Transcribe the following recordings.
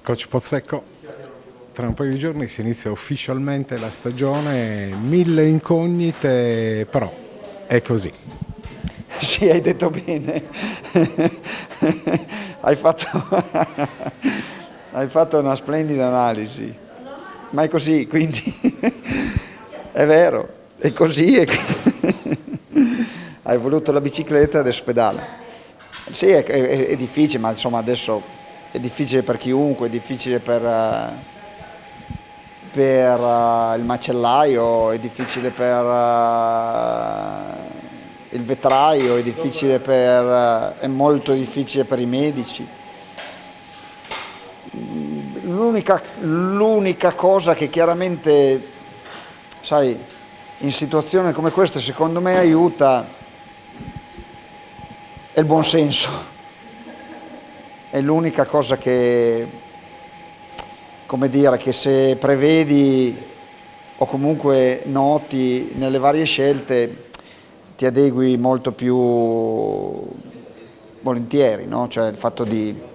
Coach Pozzecco, tra un paio di giorni si inizia ufficialmente la stagione, 1000 incognite, però è così. Sì, hai detto bene. Hai fatto, hai fatto una splendida analisi. Ma è così, quindi è vero, è così. Hai voluto la bicicletta e adesso pedala. Sì, è difficile, ma insomma adesso è difficile per chiunque, è difficile per il macellaio, è difficile per il vetraio, è molto difficile per i medici. L'unica cosa che chiaramente, sai, in situazioni come queste secondo me aiuta è il buon senso. È l'unica cosa che, come dire, che se prevedi o comunque noti nelle varie scelte ti adegui molto più volentieri, no? Cioè il fatto di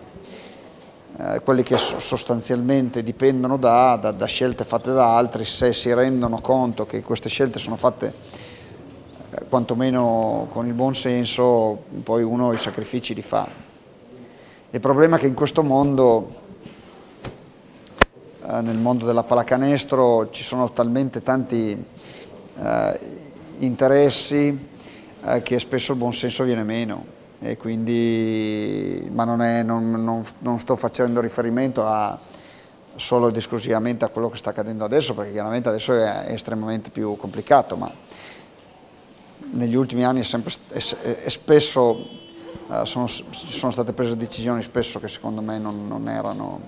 quelli che sostanzialmente dipendono da scelte fatte da altri, se si rendono conto che queste scelte sono fatte quantomeno con il buon senso, poi uno i sacrifici li fa. Il problema è che in questo mondo, nel mondo della pallacanestro, ci sono talmente tanti interessi che spesso il buon senso viene meno. E quindi, ma non sto facendo riferimento solo ed esclusivamente a quello che sta accadendo adesso, perché chiaramente adesso è estremamente più complicato, ma negli ultimi anni è spesso sono state prese decisioni spesso che secondo me non erano,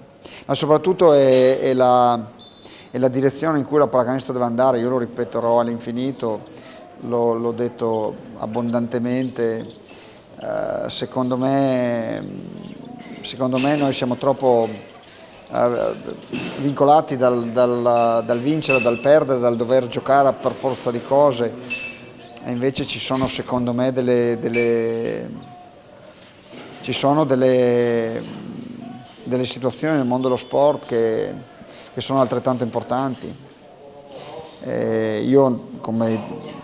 ma soprattutto è la direzione in cui la pallacanestro deve andare. Io lo ripeterò all'infinito, l'ho detto abbondantemente, secondo me noi siamo troppo vincolati dal vincere, dal perdere, dal dover giocare per forza di cose, e invece ci sono secondo me delle situazioni nel mondo dello sport che sono altrettanto importanti. Io, come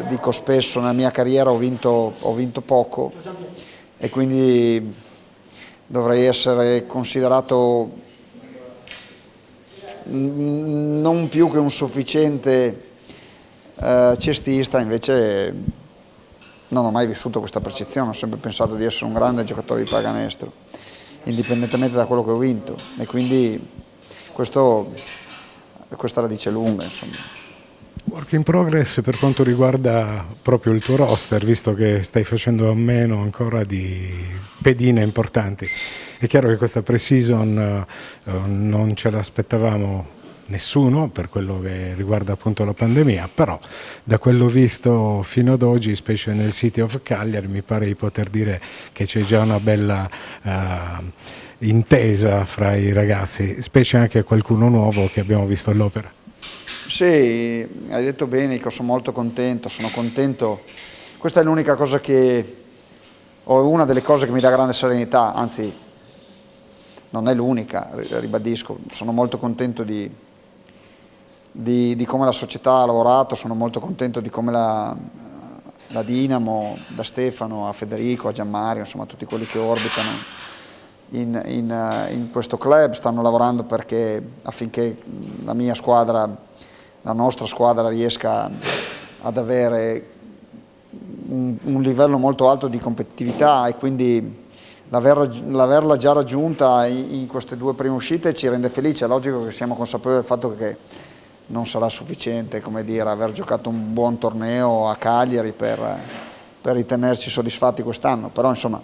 dico spesso, nella mia carriera ho vinto poco e quindi dovrei essere considerato non più che un sufficiente cestista, invece non ho mai vissuto questa percezione, ho sempre pensato di essere un grande giocatore di pallacanestro, indipendentemente da quello che ho vinto, e quindi questa la dice lunga, insomma. Work in progress per quanto riguarda proprio il tuo roster, visto che stai facendo a meno ancora di pedine importanti. È chiaro che questa pre-season non ce l'aspettavamo nessuno per quello che riguarda appunto la pandemia, però da quello visto fino ad oggi, specie nel City of Cagliari, mi pare di poter dire che c'è già una bella intesa fra i ragazzi, specie anche qualcuno nuovo che abbiamo visto all'opera. Sì, hai detto bene, sono molto contento, questa è l'unica cosa o una delle cose che mi dà grande serenità, anzi non è l'unica, ribadisco, sono molto contento di come la società ha lavorato, sono molto contento di come la Dinamo, da Stefano a Federico, a Gianmario, insomma tutti quelli che orbitano in questo club stanno lavorando affinché la nostra squadra riesca ad avere un livello molto alto di competitività, e quindi l'averla già raggiunta in queste due prime uscite ci rende felici. È logico che siamo consapevoli del fatto che non sarà sufficiente, come dire, aver giocato un buon torneo a Cagliari per ritenerci soddisfatti quest'anno, però insomma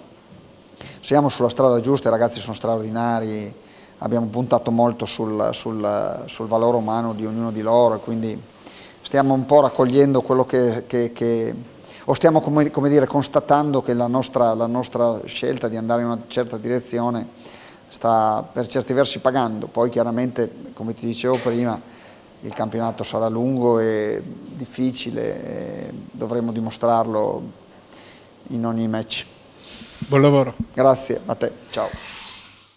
siamo sulla strada giusta, i ragazzi sono straordinari, abbiamo puntato molto sul valore umano di ognuno di loro, e quindi stiamo un po' raccogliendo quello o stiamo come dire, constatando che la nostra scelta di andare in una certa direzione sta per certi versi pagando. Poi chiaramente, come ti dicevo prima, il campionato sarà lungo e difficile e dovremo dimostrarlo in ogni match. Buon lavoro. Grazie a te, ciao.